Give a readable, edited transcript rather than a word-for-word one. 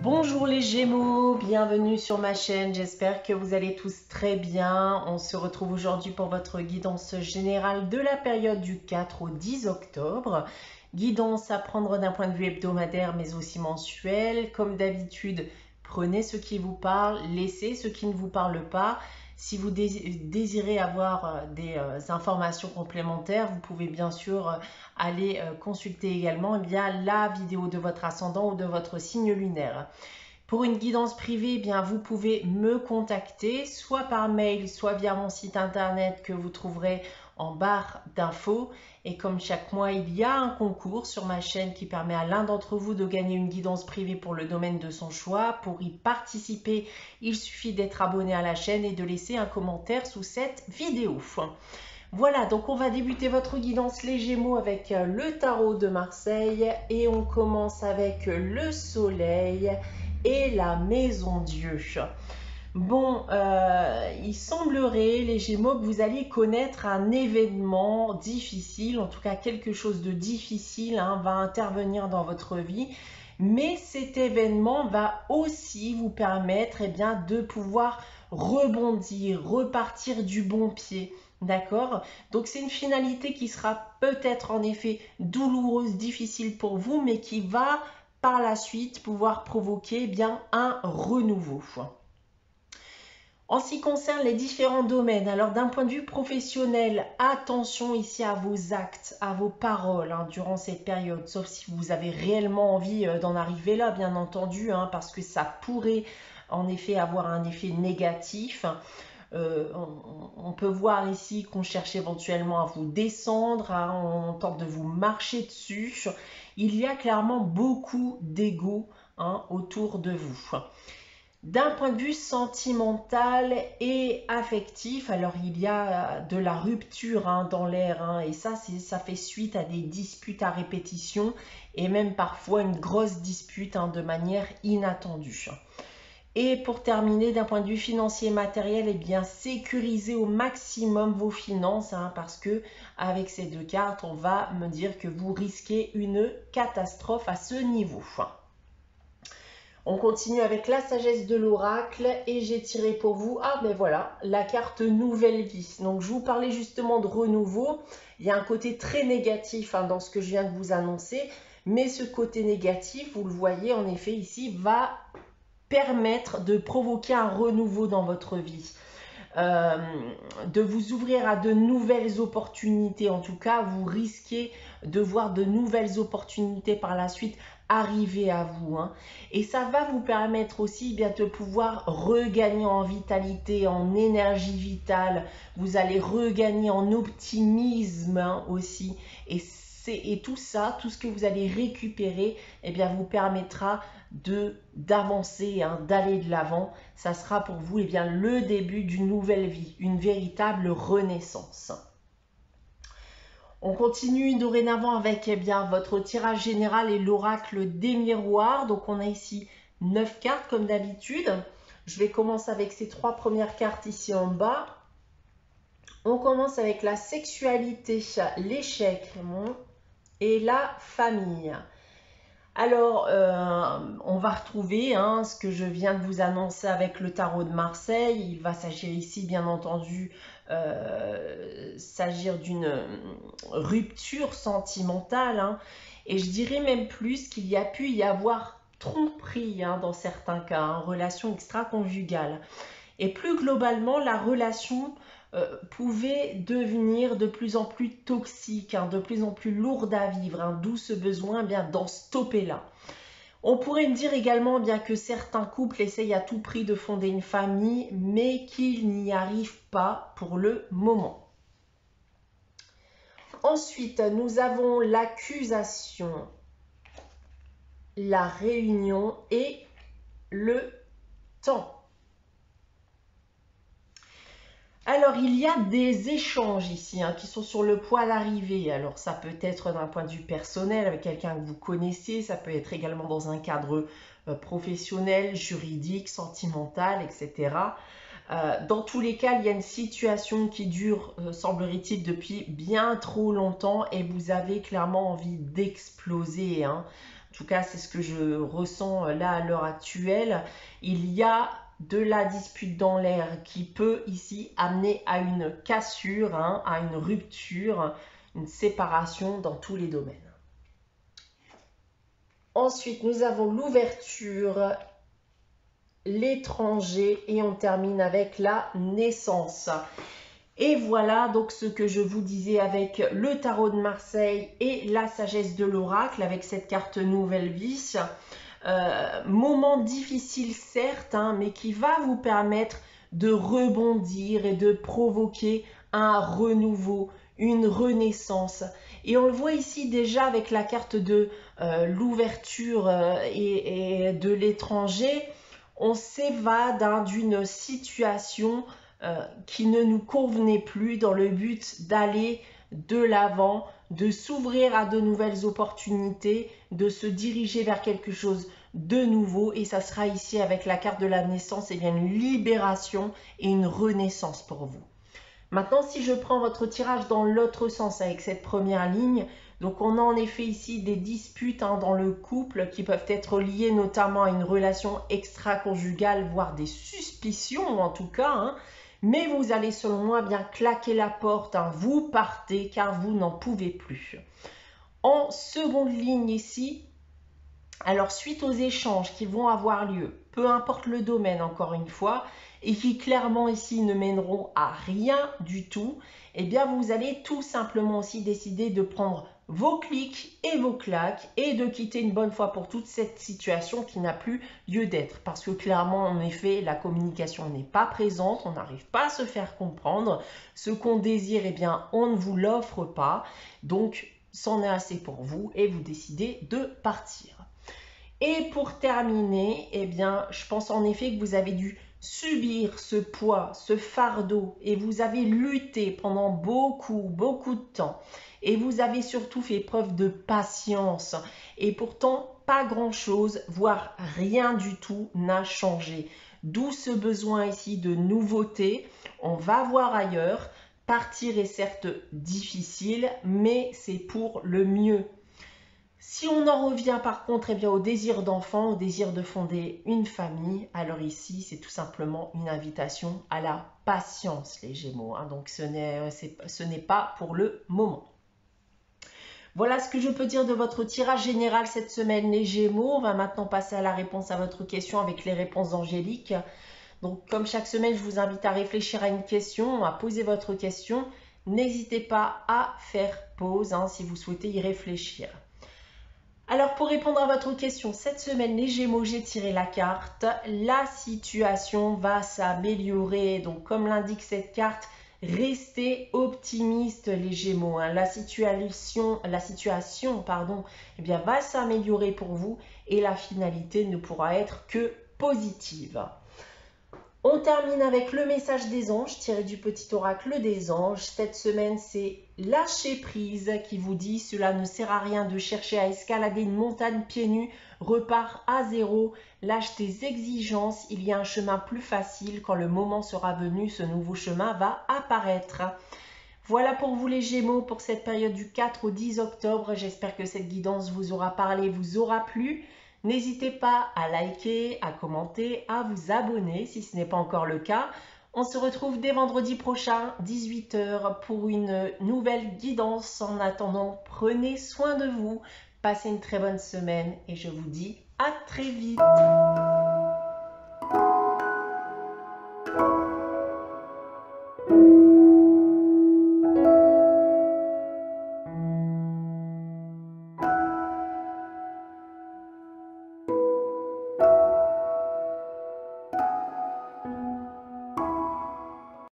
Bonjour les Gémeaux, bienvenue sur ma chaîne, j'espère que vous allez tous très bien. On se retrouve aujourd'hui pour votre guidance générale de la période du 4 au 10 octobre. Guidance à prendre d'un point de vue hebdomadaire mais aussi mensuel. Comme d'habitude, prenez ce qui vous parle, laissez ce qui ne vous parle pas. Si vous désirez avoir des informations complémentaires, vous pouvez bien sûr aller consulter également la vidéo de votre ascendant ou de votre signe lunaire. Pour une guidance privée, vous pouvez me contacter soit par mail, soit via mon site internet que vous trouverez en barre d'infos. Et comme chaque mois, il y a un concours sur ma chaîne qui permet à l'un d'entre vous de gagner une guidance privée pour le domaine de son choix. Pour y participer, il suffit d'être abonné à la chaîne et de laisser un commentaire sous cette vidéo. Voilà, donc on va débuter votre guidance les Gémeaux avec le tarot de Marseille et on commence avec le soleil et la maison Dieu. Bon, il semblerait, les Gémeaux, que vous alliez connaître un événement difficile, en tout cas quelque chose de difficile va intervenir dans votre vie. Mais cet événement va aussi vous permettre de pouvoir rebondir, repartir du bon pied. D'accord? Donc c'est une finalité qui sera peut-être en effet douloureuse, difficile pour vous, mais qui va par la suite pouvoir provoquer un renouveau. En ce qui concerne les différents domaines, alors d'un point de vue professionnel, attention ici à vos actes, à vos paroles durant cette période, sauf si vous avez réellement envie d'en arriver là, bien entendu, parce que ça pourrait en effet avoir un effet négatif. On peut voir ici qu'on cherche éventuellement à vous descendre, on tente de vous marcher dessus. Il y a clairement beaucoup d'ego autour de vous. D'un point de vue sentimental et affectif, alors il y a de la rupture dans l'air et ça fait suite à des disputes à répétition et même parfois une grosse dispute de manière inattendue. Et pour terminer, d'un point de vue financier et matériel, sécurisez au maximum vos finances parce que avec ces deux cartes, on va me dire que vous risquez une catastrophe à ce niveau. On continue avec la sagesse de l'oracle et j'ai tiré pour vous, voilà, la carte nouvelle vie. Donc je vous parlais justement de renouveau. Il y a un côté très négatif dans ce que je viens de vous annoncer, mais ce côté négatif, vous le voyez en effet ici, va permettre de provoquer un renouveau dans votre vie. De vous ouvrir à de nouvelles opportunités. En tout cas, vous risquez de voir de nouvelles opportunités par la suite arriver à vous. Et ça va vous permettre aussi de pouvoir regagner en vitalité, en énergie vitale. Vous allez regagner en optimisme aussi. Et tout ça, tout ce que vous allez récupérer, vous permettra d'avancer, d'aller de l'avant. Ça sera pour vous le début d'une nouvelle vie, une véritable renaissance. On continue dorénavant avec votre tirage général et l'oracle des miroirs. Donc on a ici 9 cartes comme d'habitude. Je vais commencer avec ces 3 premières cartes ici en bas. On commence avec la sexualité, l'échec et la famille. Alors, on va retrouver ce que je viens de vous annoncer avec le tarot de Marseille. Il va s'agir ici, bien entendu, s'agir d'une rupture sentimentale. Et je dirais même plus qu'il y a pu y avoir tromperie dans certains cas, relation extra-conjugale. Et plus globalement, la relation pouvait devenir de plus en plus toxique, de plus en plus lourde à vivre, d'où ce besoin d'en stopper là. On pourrait me dire également que certains couples essayent à tout prix de fonder une famille, mais qu'ils n'y arrivent pas pour le moment. Ensuite, nous avons l'accusation, la réunion et le temps. Alors, il y a des échanges ici qui sont sur le point d'arriver. Alors, ça peut être d'un point de vue personnel avec quelqu'un que vous connaissez. Ça peut être également dans un cadre professionnel, juridique, sentimental, etc. Dans tous les cas, il y a une situation qui dure, semblerait-il, depuis bien trop longtemps et vous avez clairement envie d'exploser. En tout cas, c'est ce que je ressens là à l'heure actuelle. Il y a de la dispute dans l'air qui peut ici amener à une cassure, hein, à une rupture, une séparation dans tous les domaines. Ensuite, nous avons l'ouverture, l'étranger et on termine avec la naissance. Et voilà donc ce que je vous disais avec le tarot de Marseille et la sagesse de l'oracle avec cette carte nouvelle vie. Moment difficile certes, hein, mais qui va vous permettre de rebondir et de provoquer un renouveau, une renaissance. Et on le voit ici déjà avec la carte de l'ouverture et de l'étranger. On s'évade hein, d'une situation qui ne nous convenait plus dans le but d'aller de l'avant, de s'ouvrir à de nouvelles opportunités, de se diriger vers quelque chose de nouveau. Et ça sera ici avec la carte de la naissance, et bien une libération et une renaissance pour vous. Maintenant, si je prends votre tirage dans l'autre sens avec cette première ligne, donc on a en effet ici des disputes hein, dans le couple qui peuvent être liées notamment à une relation extra-conjugale, voire des suspicions en tout cas, hein. Mais vous allez selon moi bien claquer la porte, hein. Vous partez car vous n'en pouvez plus. En seconde ligne ici, alors suite aux échanges qui vont avoir lieu, peu importe le domaine encore une fois, et qui clairement ici ne mèneront à rien du tout, eh bien vous allez tout simplement aussi décider de prendre vos clics et vos claques et de quitter une bonne fois pour toutes cette situation qui n'a plus lieu d'être. Parce que clairement, en effet, la communication n'est pas présente, on n'arrive pas à se faire comprendre. Ce qu'on désire, eh bien, on ne vous l'offre pas. Donc, c'en est assez pour vous et vous décidez de partir. Et pour terminer, eh bien, je pense en effet que vous avez dû subir ce poids, ce fardeau, et vous avez lutté pendant beaucoup de temps. Et vous avez surtout fait preuve de patience. Et pourtant, pas grand-chose, voire rien du tout n'a changé. D'où ce besoin ici de nouveauté. On va voir ailleurs. Partir est certes difficile, mais c'est pour le mieux. Si on en revient par contre eh bien, au désir d'enfant, au désir de fonder une famille, alors ici c'est tout simplement une invitation à la patience les Gémeaux, hein. Donc ce n'est pas pour le moment. Voilà ce que je peux dire de votre tirage général cette semaine les Gémeaux. On va maintenant passer à la réponse à votre question avec les réponses angéliques. Donc comme chaque semaine je vous invite à réfléchir à une question, à poser votre question. N'hésitez pas à faire pause hein, si vous souhaitez y réfléchir. Alors pour répondre à votre question, cette semaine les Gémeaux, j'ai tiré la carte. La situation va s'améliorer. Donc comme l'indique cette carte, restez optimistes les Gémeaux, hein. La situation eh bien, va s'améliorer pour vous et la finalité ne pourra être que positive. On termine avec le message des anges, tiré du petit oracle des anges. Cette semaine, c'est lâcher prise qui vous dit « Cela ne sert à rien de chercher à escalader une montagne pieds nus, repars à zéro, lâche tes exigences, il y a un chemin plus facile, quand le moment sera venu, ce nouveau chemin va apparaître. » Voilà pour vous les Gémeaux pour cette période du 4 au 10 octobre. J'espère que cette guidance vous aura parlé, vous aura plu. N'hésitez pas à liker, à commenter, à vous abonner si ce n'est pas encore le cas. On se retrouve dès vendredi prochain, 18 h, pour une nouvelle guidance. En attendant, prenez soin de vous, passez une très bonne semaine et je vous dis à très vite.